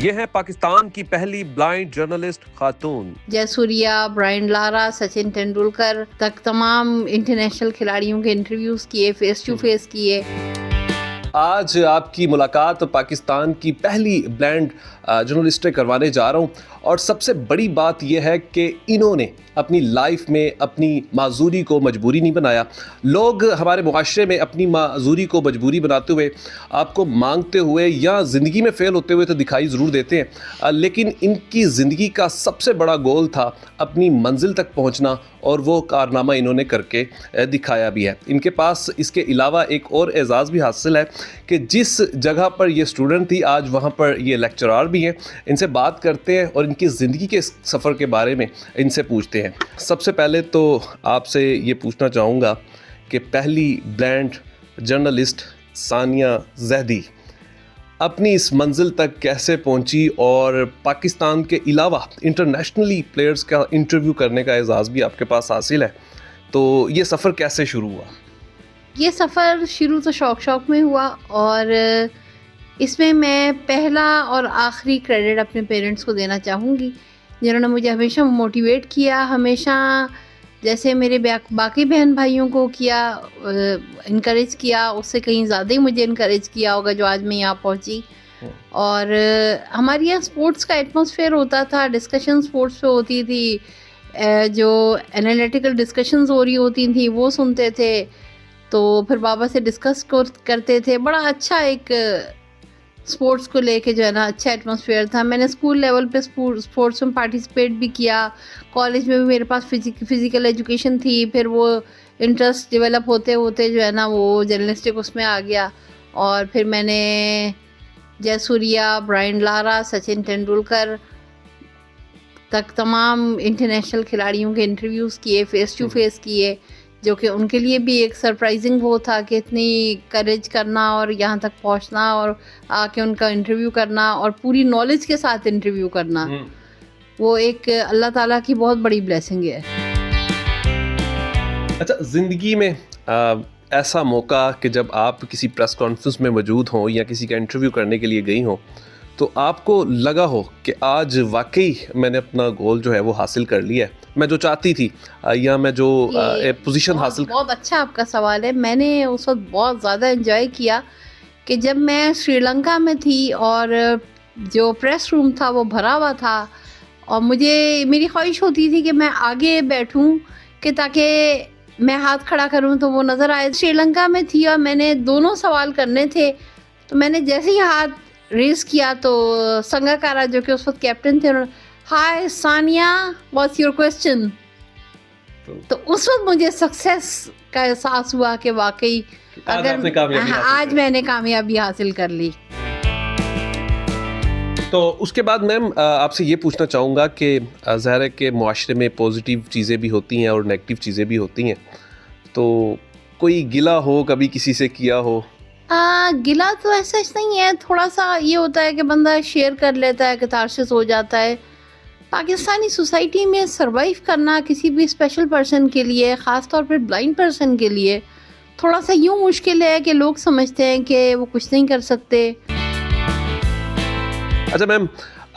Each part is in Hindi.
ये है पाकिस्तान की पहली ब्लाइंड जर्नलिस्ट खातून। जयसूर्या, ब्रायन लारा, सचिन तेंदुलकर तक तमाम इंटरनेशनल खिलाड़ियों के इंटरव्यूज किए, फेस टू फेस किए। आज आपकी मुलाकात पाकिस्तान की पहली ब्लाइंड जर्नलिस्ट से करवाने जा रहा हूँ और सबसे बड़ी बात यह है कि इन्होंने अपनी लाइफ में अपनी माजूरी को मजबूरी नहीं बनाया। लोग हमारे मुआशरे में अपनी माजूरी को मजबूरी बनाते हुए, आपको मांगते हुए या ज़िंदगी में फ़ेल होते हुए तो दिखाई ज़रूर देते हैं, लेकिन इनकी ज़िंदगी का सबसे बड़ा गोल था अपनी मंजिल तक पहुंचना और वो कारनामा इन्होंने करके दिखाया भी है। इनके पास इसके अलावा एक और एजाज़ भी हासिल है कि जिस जगह पर ये स्टूडेंट थी आज वहाँ पर ये लेक्चरार भी हैं। इनसे बात करते हैं और इनकी ज़िंदगी के सफ़र के बारे में इनसे पूछते हैं। सबसे पहले तो आपसे ये पूछना चाहूँगा कि पहली ब्लाइंड जर्नलिस्ट सानिया ज़ैदी अपनी इस मंजिल तक कैसे पहुंची और पाकिस्तान के अलावा इंटरनेशनली प्लेयर्स का इंटरव्यू करने का एजाज़ भी आपके पास हासिल है, तो ये सफ़र कैसे शुरू हुआ? ये सफ़र शुरू तो शौक में हुआ और इसमें मैं पहला और आखिरी क्रेडिट अपने पेरेंट्स को देना चाहूँगी, जिन्होंने मुझे हमेशा मोटिवेट किया, हमेशा जैसे मेरे बाकी बहन भाइयों को किया, इनकरेज किया, उससे कहीं ज़्यादा ही मुझे इनकरेज किया होगा जो आज मैं यहाँ पहुँची। और हमारे यहाँ स्पोर्ट्स का एटमॉस्फेयर होता था, डिस्कशन स्पोर्ट्स पे होती थी, जो एनालिटिकल डिस्कशंस हो रही होती थी वो सुनते थे, तो फिर बाबा से डिस्कस करते थे। बड़ा अच्छा एक स्पोर्ट्स को लेके जो है ना अच्छा एटमॉस्फेयर था। मैंने स्कूल लेवल पे स्पोर्ट्स में पार्टिसिपेट भी किया, कॉलेज में भी मेरे पास फिज़िकल एजुकेशन थी, फिर वो इंटरेस्ट डेवलप होते होते जो है ना वो जर्नलिस्टिक उसमें आ गया। और फिर मैंने जयसूर्या, ब्रायन लारा, सचिन तेंदुलकर तक तमाम इंटरनेशनल खिलाड़ियों के इंटरव्यूज़ किए, फेस टू फेस किए, जो कि उनके लिए भी एक सरप्राइजिंग वो था कि इतनी करेज करना और यहाँ तक पहुँचना और आके उनका इंटरव्यू करना और पूरी नॉलेज के साथ इंटरव्यू करना, वो एक अल्लाह ताला की बहुत बड़ी ब्लेसिंग है। अच्छा, ज़िंदगी में ऐसा मौका कि जब आप किसी प्रेस कॉन्फ्रेंस में मौजूद हों या किसी का इंटरव्यू करने के लिए गई हों, तो आपको लगा हो कि आज वाकई मैंने अपना गोल जो है वो हासिल कर लिया है, मैं जो चाहती थी या मैं जो पोजीशन हासिल। बहुत अच्छा आपका सवाल है। मैंने उस वक्त बहुत ज़्यादा एंजॉय किया कि जब मैं श्रीलंका में थी और जो प्रेस रूम था वो भरा हुआ था और मेरी ख्वाहिश होती थी कि मैं आगे बैठूं कि ताकि मैं हाथ खड़ा करूं तो वो नज़र आए। श्रीलंका में थी और मैंने दोनों सवाल करने थे, तो मैंने जैसे ही हाथ रेस किया तो संगाकारा जो कि उस वक्त कैप्टन थे, हाय सानिया, व्हाट्स योर क्वेश्चन। तो उस वक्त मुझे सक्सेस का एहसास हुआ कि वाकई आज मैंने कामयाबी हासिल कर ली। तो उसके बाद मैम आपसे ये पूछना चाहूँगा कि ज़ाहिर है कि मुआशरे में पॉजिटिव चीज़ें भी होती हैं और नेगेटिव चीज़ें भी होती हैं, तो कोई गिला हो कभी किसी से किया हो? गिला तो ऐसा नहीं है, थोड़ा सा ये होता है कि बंदा शेयर कर लेता है, कैथारसिस हो जाता है। पाकिस्तानी सोसाइटी में सरवाइव करना किसी भी स्पेशल पर्सन के लिए, ख़ास तौर पर ब्लाइंड पर्सन के लिए, थोड़ा सा यूँ मुश्किल है कि लोग समझते हैं कि वो कुछ नहीं कर सकते। अच्छा मैम,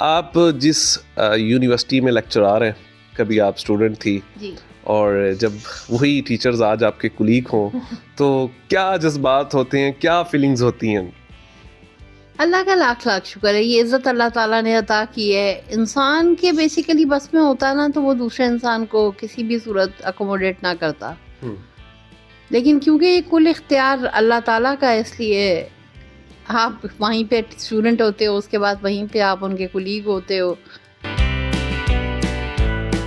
आप जिस यूनिवर्सिटी में लेक्चरार हैं, कभी आप स्टूडेंट थी जी, और जब वही टीचर्स आज आपके कुलीग हों तो क्या जज्बात होते हैं, क्या फीलिंग्स होती हैं? अल्लाह का लाख लाख शुक्र है, ये इज़्ज़त अल्लाह ताला ने अता की है। इंसान के बेसिकली बस में होता ना तो वो दूसरे इंसान को किसी भी सूरत अकोमोडेट ना करता, लेकिन क्योंकि ये कुल इख्तियार अल्लाह ताला का है, इसलिए आप वहीं पे स्टूडेंट होते हो, उसके बाद वहीं पे आप उनके कुलीग होते हो।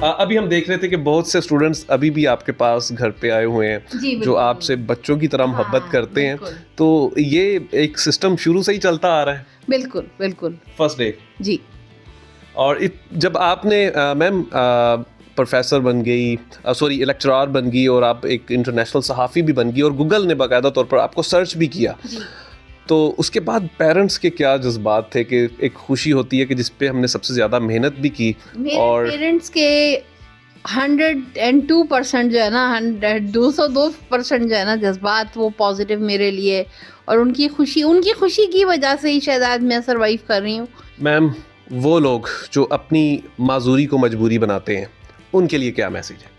अभी हम देख रहे थे कि बहुत से स्टूडेंट्स अभी भी आपके पास घर पे आए हुए हैं जो आपसे बच्चों की तरह मोहब्बत करते हैं, तो ये एक सिस्टम शुरू से ही चलता आ रहा है? बिल्कुल बिल्कुल, फर्स्ट डे जी। और जब आपने मैम प्रोफेसर बन गई, सॉरी लेक्चरार बन गई और आप एक इंटरनेशनल सहाफ़ी भी बन गई और गूगल ने बाकायदा तौर पर आपको सर्च भी किया, तो उसके बाद पेरेंट्स के क्या जज्बात थे? कि एक खुशी होती है कि जिस पे हमने सबसे ज़्यादा मेहनत भी की, और पेरेंट्स के 102% जो है ना 202% जो है ना जज्बात वो पॉजिटिव मेरे लिए, और उनकी खुशी की वजह से ही शायद आज मैं सर्वाइव कर रही हूँ। मैम वो लोग जो अपनी माजूरी को मजबूरी बनाते हैं, उनके लिए क्या मैसेज है?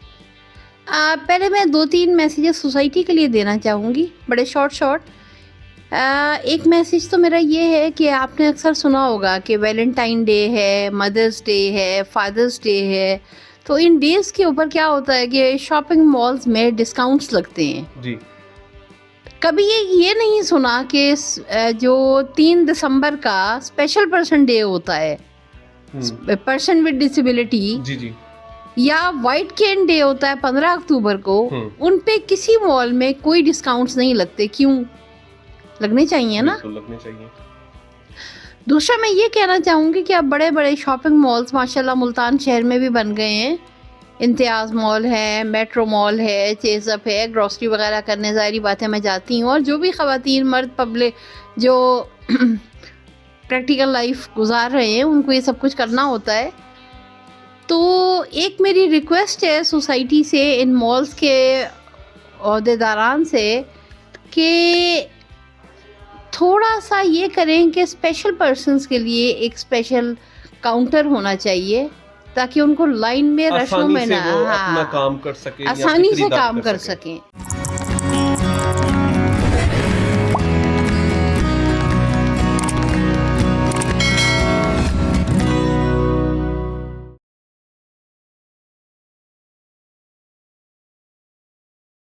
पहले मैं 2-3 मैसेजेस सोसाइटी के लिए देना चाहूँगी, बड़े शॉर्ट। एक मैसेज तो मेरा ये है कि आपने अक्सर सुना होगा कि वैलेंटाइन डे है, मदर्स डे है, फादर्स डे है, तो इन डेज़ के ऊपर क्या होता है कि शॉपिंग मॉल्स में डिस्काउंट्स लगते हैं। जी। कभी ये नहीं सुना कि जो 3 दिसंबर का स्पेशल पर्सन डे होता है, पर्सन विद डिसेबिलिटी, जी जी। या वाइट कैन डे होता है 15 अक्टूबर को, उन पे किसी मॉल में कोई डिस्काउंट्स नहीं लगते। क्यों? लगने चाहिए ना। लगने चाहिए। दूसरा मैं ये कहना चाहूँगी कि अब बड़े बड़े शॉपिंग मॉल्स माशाल्लाह मुल्तान शहर में भी बन गए हैं। इम्तियाज़ मॉल है, मेट्रो मॉल है, चेज़अप है, ग्रॉसरी वगैरह करने ज़ाहिर बात है मैं जाती हूँ, और जो भी ख़वातीन मर्द पब्लिक जो प्रैक्टिकल लाइफ गुजार रहे हैं उनको ये सब कुछ करना होता है। तो एक मेरी रिक्वेस्ट है सोसाइटी से, इन मॉल्स के अहदेदारान से, कि थोड़ा सा ये करें कि स्पेशल पर्सन्स के लिए एक स्पेशल काउंटर होना चाहिए, ताकि उनको लाइन में रशों में ना अपना काम कर सकें, आसानी से काम कर सकें।